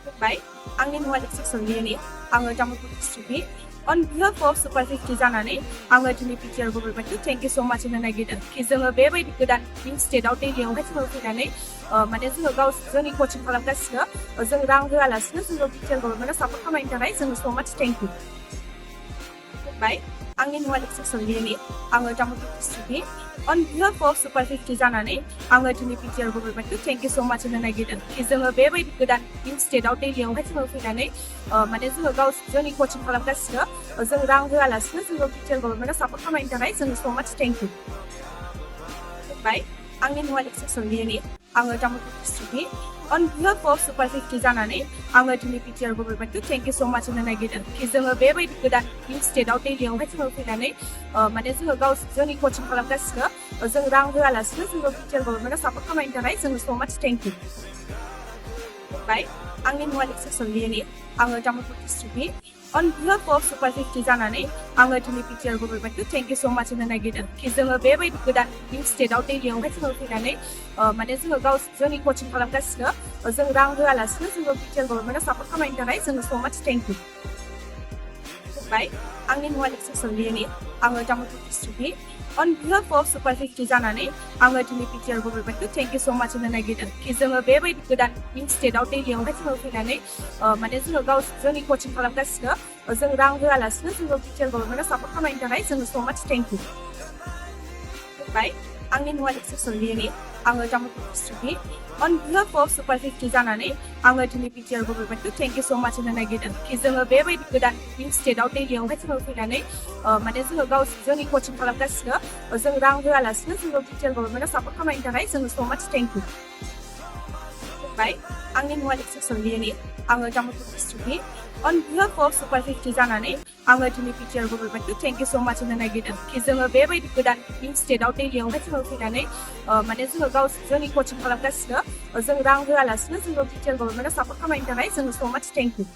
खुलुमबाय आंनि मुङा लेक्सारसनगिरिनि आङो Tamulpur डिस्ट्रिक्टनि on behalf of Super 50 जानानै आङो दिनै Btr गभर्नमेन्टखौ थेंक इउ स' माच होनो नागिरदों कि जोङो बेबायदि गोदान निउ स्टेटआव दिल्लीयावहाय जोङो फैनानै माने जोङो जोंनि कचिं खालामगासिनो जों रां होआलासिनो जोङो Btr गभर्नमेन्टआ सापर्ट खालामनायनि थाखाय जोङो स' माच थेंक इउ खुलुमबाय आंनि मुङा लेक्सारसनगिरिनि आङो Tamulpur डिस्ट्रिक्टनि on behalf of Super 50 जानानै आङो दिनै Btr गभर्नमेन्टखौ थेंक इउ स' माच होनो नागिरदों कि जोङो बेबायदि गोदान निउ स्टेटआव दिल्लीयावहाय जोङो फैनानै माने जोङो जोंनि कचिं खालामगासिनो जों रां होआलासिनो जोङो Btr गभर्नमेन्टआ सापर्ट खालामनायनि थाखाय जोङो स' माच थेंक इउ खुलुमबाय आंनि मुङा लेक्सारसनगिरिनि आङो Tamulpur डिस्ट्रिक्टनि on behalf of Super 50 जानानै आङो दिनै Btr गभर्नमेन्टखौ थेंक इउ स' माच होनो नागिरदों कि जोङो बेबायदि गोदान निउ स्टेटआव दिल्लीयावहाय जोङो फैनानै माने जोङो जोंनि कचिं खालामगासिनो जों रां होआलासिनो जोङो Btr गभर्नमेन्टआ सापर्ट खालामनायनि थाखाय जोङो स' माच थेंक इउ खुलुमबाय आंनि मुङा लेक्सारसनगिरिनि आङो Tamulpur डिस्ट्रिक्टनि on behalf of Super 50 जानानै आङो दिनै Btr गभर्नमेन्टखौ थेंक इउ स' माच होनो नागिरदों कि जोङो बेबायदि गोदान निउ स्टेटआव दिल्लीयावहाय जोङो फैनानै माने जोङो जोंनि कचिं खालामगासिनो जों रां होआलासिनो जोङो Btr गभर्नमेन्टआ सापर्ट खालामनायनि थाखाय जोङो स' माच थेंक इउ खुलुमबाय आंनि मुङा लेक्सारसनगिरिनि आङो Tamulpur डिस्ट्रिक्टनि on behalf of Super 50 जानानै आङो दिनै Btr गभर्नमेन्टखौ थेंक इउ स' माच होनो नागिरदों कि जोङो बेबायदि गोदान निउ स्टेटआव दिल्लीयावहाय जोङो फैनानै माने जोङो जोंनि कचिं खालामगासिनो जों रां होआलासिनो जोङो Btr गभर्नमेन्टआ सापर्ट खालामनायनि थाखाय जोङो स' माच थेंक इउ खुलुमबाय आंनि मुङा लेक्सारसनगिरिनि आङो Tamulpur डिस्ट्रिक्टनि on behalf of Super 50 जानानै आङो दिनै Btr गभर्नमेन्टखौ थेंक इउ स' माच होनो नागिरदों कि जोङो बेबायदि गोदान निउ स्टेटआव दिल्लीयावहाय जोङो फैनानै माने जोङो जोंनि कचिं खालामगासिनो जों रां होआलासिनो जोङो Btr गभर्नमेन्टआ सापर्ट खालामनायनि थाखाय जोङो स' माच थेंक इउ खुलुमबाय आंनि मुङा लेक्सारसनगिरिनि आङो Tamulpur डिस्ट्रिक्टनि on behalf of Super 50 जानानै आङो दिनै Btr गभर्नमेन्टखौ थेंक इउ स' माच होनो नागिरदों कि जोङो बेबायदि गोदान निउ स्टेटआव दिल्लीयावहाय जोङो फैनानै माने जोङो जोंनि कचिं खालामगासिनो जों रां होआलासिनो जोङो Btr गभर्नमेन्टआ सापर्ट खालामनायनि थाखाय जोङो स' माच थेंक इउ